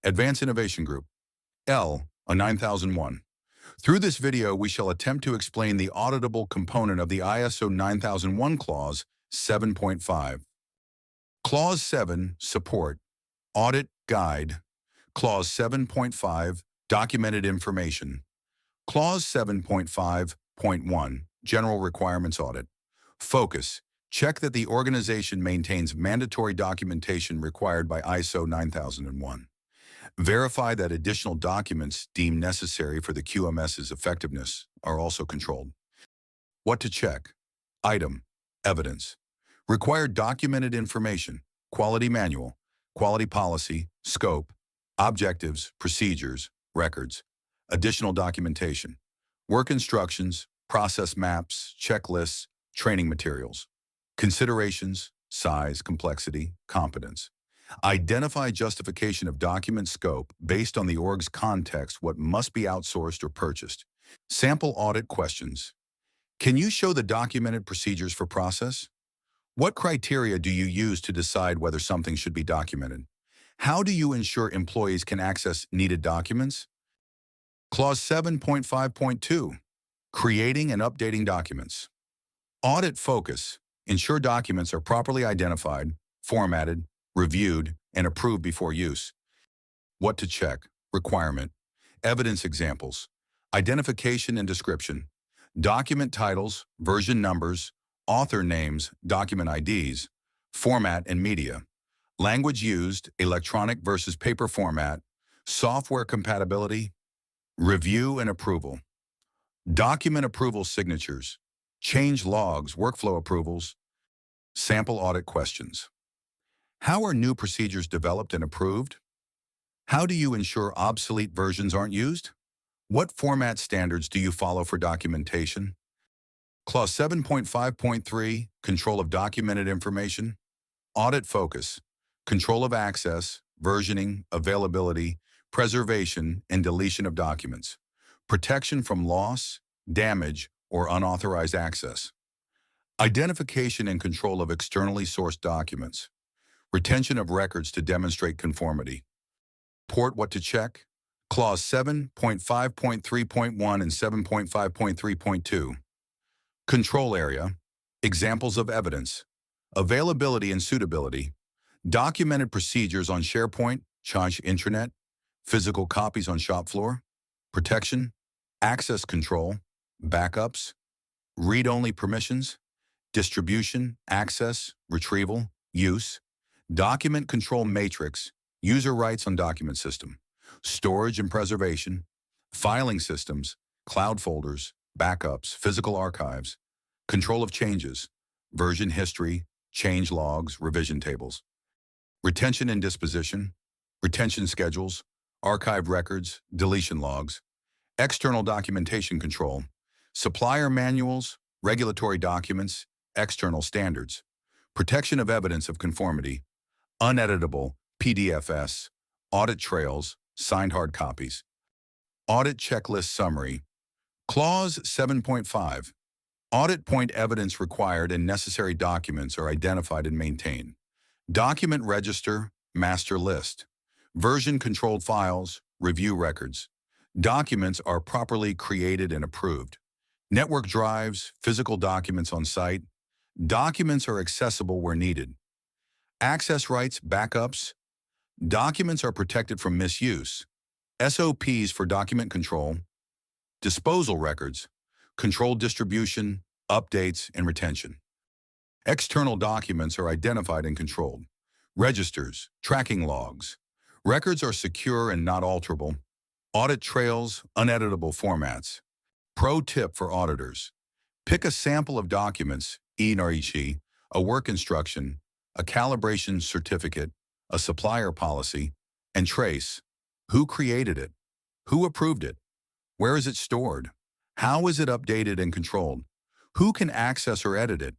Advanced Innovation Group. L, a 9001. Through this video, we shall attempt to explain the auditable component of the ISO 9001 Clause 7.5. Clause 7, Support, Audit Guide. Clause 7.5, Documented Information. Clause 7.5.1, General Requirements Audit. Focus, check that the organization maintains mandatory documentation required by ISO 9001. Verify that additional documents deemed necessary for the QMS's effectiveness are also controlled. What to check? Item, evidence. Required documented information, quality manual, quality policy, scope, objectives, procedures, records. Additional documentation, work instructions, process maps, checklists, training materials. Considerations, size, complexity, competence. Identify justification of document scope based on the org's context, what must be outsourced or purchased. Sample audit questions. Can you show the documented procedures for process? What criteria do you use to decide whether something should be documented? How do you ensure employees can access needed documents? Clause 7.5.2, Creating and updating documents. Audit focus. Ensure documents are properly identified, formatted, reviewed, and approved before use. What to check? Requirement. Evidence examples. Identification and description. Document titles, version numbers, author names, document IDs, format and media. Language used, electronic versus paper format, software compatibility, review and approval. Document approval signatures, change logs, workflow approvals, sample audit questions. How are new procedures developed and approved? How do you ensure obsolete versions aren't used? What format standards do you follow for documentation? Clause 7.5.3, Control of documented information. Audit focus, control of access, versioning, availability, preservation, and deletion of documents. Protection from loss, damage, or unauthorized access. Identification and control of externally sourced documents. Retention of records to demonstrate conformity. Report what to check. Clause 7.5.3.1 and 7.5.3.2. Control area. Examples of evidence. Availability and suitability. Documented procedures on SharePoint, Change intranet, physical copies on shop floor. Protection. Access control. Backups. Read-only permissions. Distribution, access, retrieval, use. Document control matrix, user rights on document system, storage and preservation, filing systems, cloud folders, backups, physical archives, control of changes, version history, change logs, revision tables, retention and disposition, retention schedules, archived records, deletion logs, external documentation control, supplier manuals, regulatory documents, external standards, protection of evidence of conformity, uneditable, PDFs, audit trails, signed hard copies. Audit checklist summary. Clause 7.5. Audit point evidence required and necessary documents are identified and maintained. Document register, master list. Version controlled files, review records. Documents are properly created and approved. Network drives, physical documents on site. Documents are accessible where needed. Access rights, backups. Documents are protected from misuse. SOPs for document control. Disposal records. Controlled distribution, updates, and retention. External documents are identified and controlled. Registers, tracking logs. Records are secure and not alterable. Audit trails, uneditable formats. Pro tip for auditors. Pick a sample of documents, e-NRICHI, a work instruction, a calibration certificate, a supplier policy, and trace who created it, who approved it, where is it stored, how is it updated and controlled, who can access or edit it,